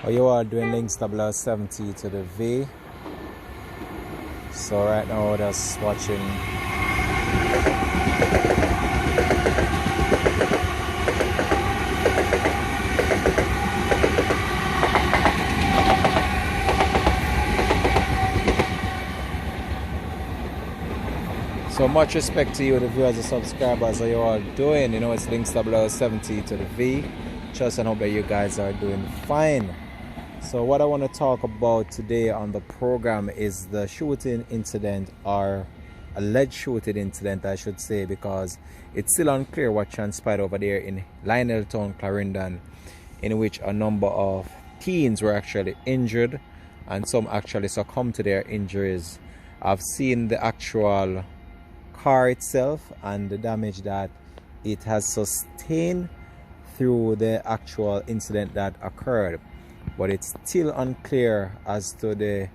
How you are doing? Links 070 to the V. So right now we're just watching so much respect to you, the viewers and subscribers. How you all doing? You know, it's Links 070 to the V. Trust and hope that you guys are doing fine. So what I want to talk about today on the program is the shooting incident, or alleged shooting incident I should say, because it's still unclear what transpired over there in Lionel town, Clarendon, in which a number of teens were actually injured and some actually succumbed to their injuries. I've seen the actual car itself and the damage that it has sustained through the actual incident that occurred, but it's still unclear as to the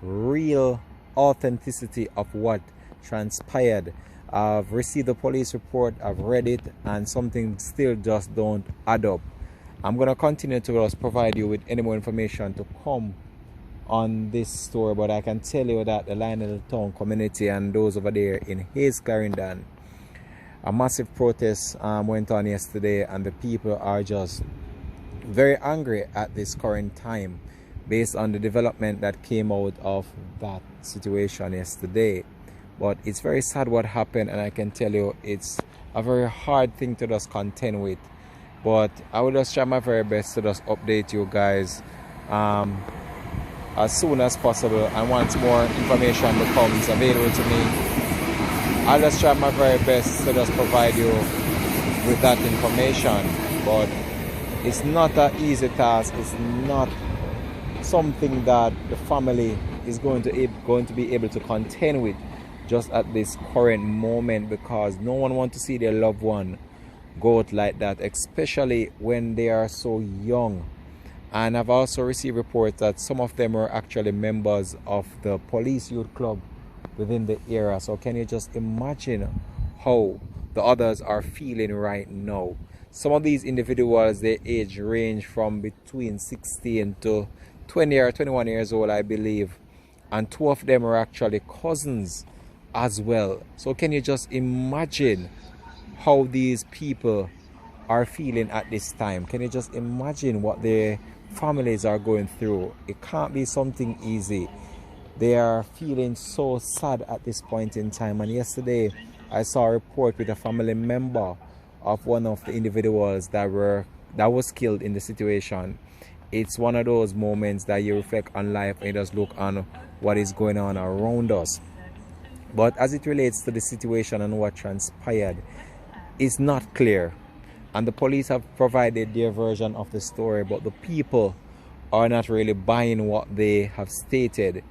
real authenticity of what transpired. I've received the police report, I've read it, and something still just don't add up. I'm going to continue to just provide you with any more information to come on this story, but I can tell you that the Lionel town community and those over there in Clarendon, a massive protest went on yesterday, and the people are just very angry at this current time based on the development that came out of that situation yesterday. But it's very sad what happened, and I can tell you it's a very hard thing to just contend with, but I will just try my very best to just update you guys as soon as possible, and once more information becomes available to me, I'll just try my very best to just provide you with that information. But it's not an easy task. It's not something that the family is going to be able to contend with just at this current moment, because no one wants to see their loved one go out like that, especially when they are so young. And I've also received reports that some of them are actually members of the police youth club within the area. So can you just imagine how the others are feeling right now? Some of these individuals, their age range from between 16 to 20 or 21 years old, I believe, and two of them are actually cousins as well. So can you just imagine how these people are feeling at this time? Can you just imagine what their families are going through? It can't be something easy. They are feeling so sad at this point in time. And yesterday I saw a report with a family member of one of the individuals that was killed in the situation. It's one of those moments that you reflect on life and just look on what is going on around us. But as it relates to the situation and what transpired, it's not clear, and the police have provided their version of the story, but the people are not really buying what they have stated.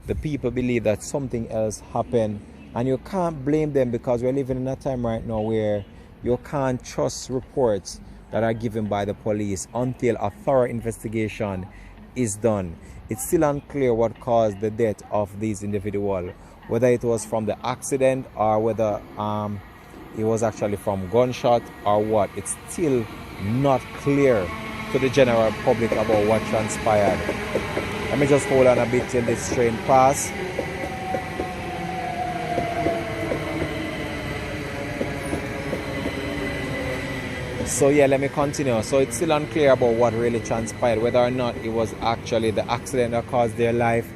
The people believe that something else happened, and you can't blame them, because we're living in a time right now where you can't trust reports that are given by the police until a thorough investigation is done. It's still unclear what caused the death of these individuals, whether it was from the accident or whether it was actually from gunshot or what. It's still not clear to the general public about what transpired. Let me just hold on a bit till this train pass. So yeah, let me continue. So it's still unclear about what really transpired, whether or not it was actually the accident that caused their life,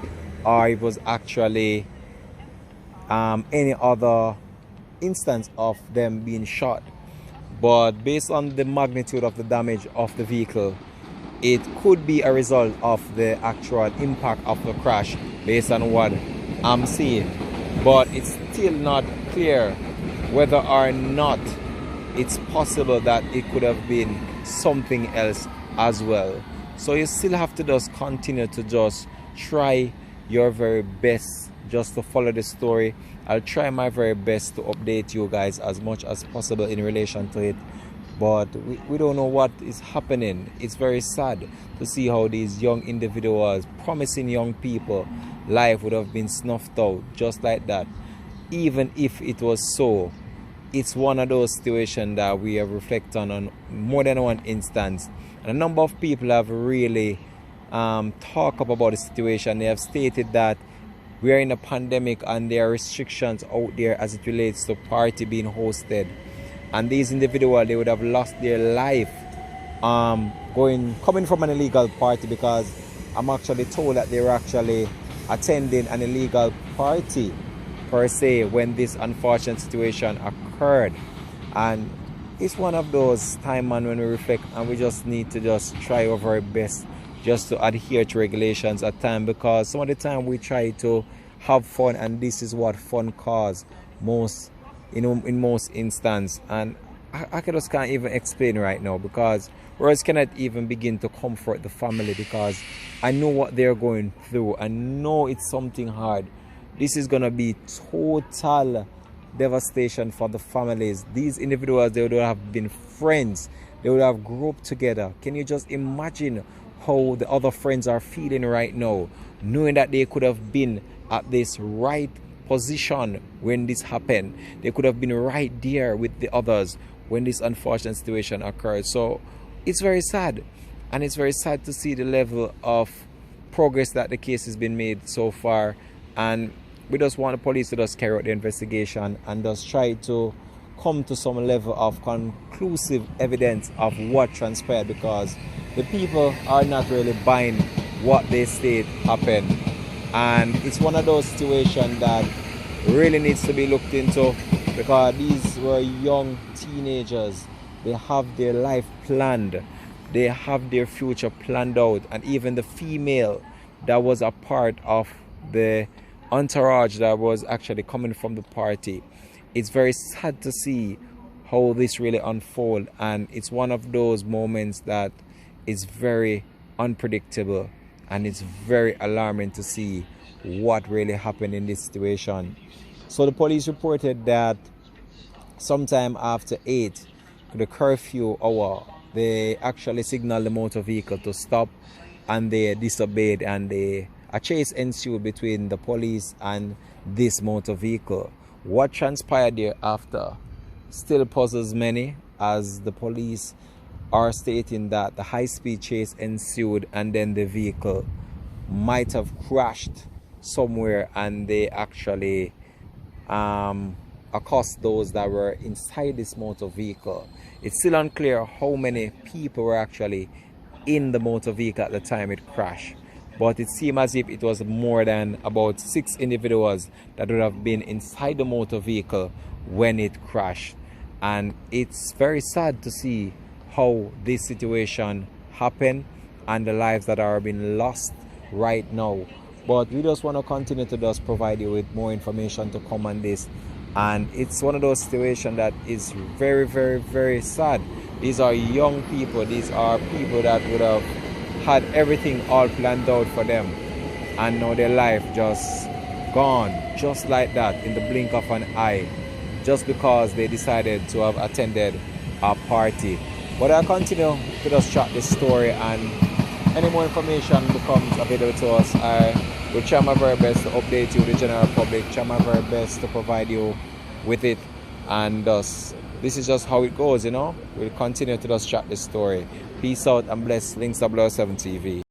or it was actually any other instance of them being shot. But based on the magnitude of the damage of the vehicle, it could be a result of the actual impact of the crash, based on what I'm seeing. But it's still not clear whether or not it's possible that it could have been something else as well. So you still have to just continue to just try your very best just to follow the story. I'll try my very best to update you guys as much as possible in relation to it, but we don't know what is happening. It's very sad to see how these young individuals, promising young people, life would have been snuffed out just like that. Even if it was so, it's one of those situations that we have reflected on more than one instance, and a number of people have really talk up about the situation. They have stated that we are in a pandemic and there are restrictions out there as it relates to party being hosted. And these individuals, they would have lost their life coming from an illegal party, because I'm actually told that they were actually attending an illegal party per se when this unfortunate situation occurred. And it's one of those time, man, when we reflect and we just need to just try our very best just to adhere to regulations at time, because some of the time we try to have fun and this is what fun cause most, in most instances. And I just can't even explain right now, because words cannot even begin to comfort the family, because I know what they're going through. I know it's something hard. This is gonna be total devastation for the families. These individuals, they would have been friends, they would have grouped together. Can you just imagine how the other friends are feeling right now, knowing that they could have been at this right position when this happened? They could have been right there with the others when this unfortunate situation occurred. So it's very sad, and it's very sad to see the level of progress that the case has been made so far. And we just want the police to just carry out the investigation and just try to come to some level of conclusive evidence of what transpired, because the people are not really buying what they state happened. And it's one of those situations that really needs to be looked into, because these were young teenagers. They have their life planned, they have their future planned out. And even the female that was a part of the entourage that was actually coming from the party, it's very sad to see how this really unfold. And it's one of those moments that is very unpredictable, and it's very alarming to see what really happened in this situation. So the police reported that sometime after 8, the curfew hour, they actually signaled the motor vehicle to stop, and they disobeyed, and a chase ensued between the police and this motor vehicle. What transpired thereafter still puzzles many, as the police are stating that the high-speed chase ensued and then the vehicle might have crashed somewhere, and they actually accost those that were inside this motor vehicle. It's still unclear how many people were actually in the motor vehicle at the time it crashed, but it seemed as if it was more than about 6 individuals that would have been inside the motor vehicle when it crashed. And it's very sad to see how this situation happened and the lives that are being lost right now. But we just want to continue to just provide you with more information to come on this. And it's one of those situations that is very, very, very sad. These are young people. These are people that would have had everything all planned out for them, and now their life just gone just like that in the blink of an eye, just because they decided to have attended a party. But I'll continue to just track this story, and any more information becomes available to us, I will try my very best to update you, the general public, try my very best to provide you with it. And thus, this is just how it goes, you know. We'll continue to just track this story. Peace out and bless. Links 007 TV.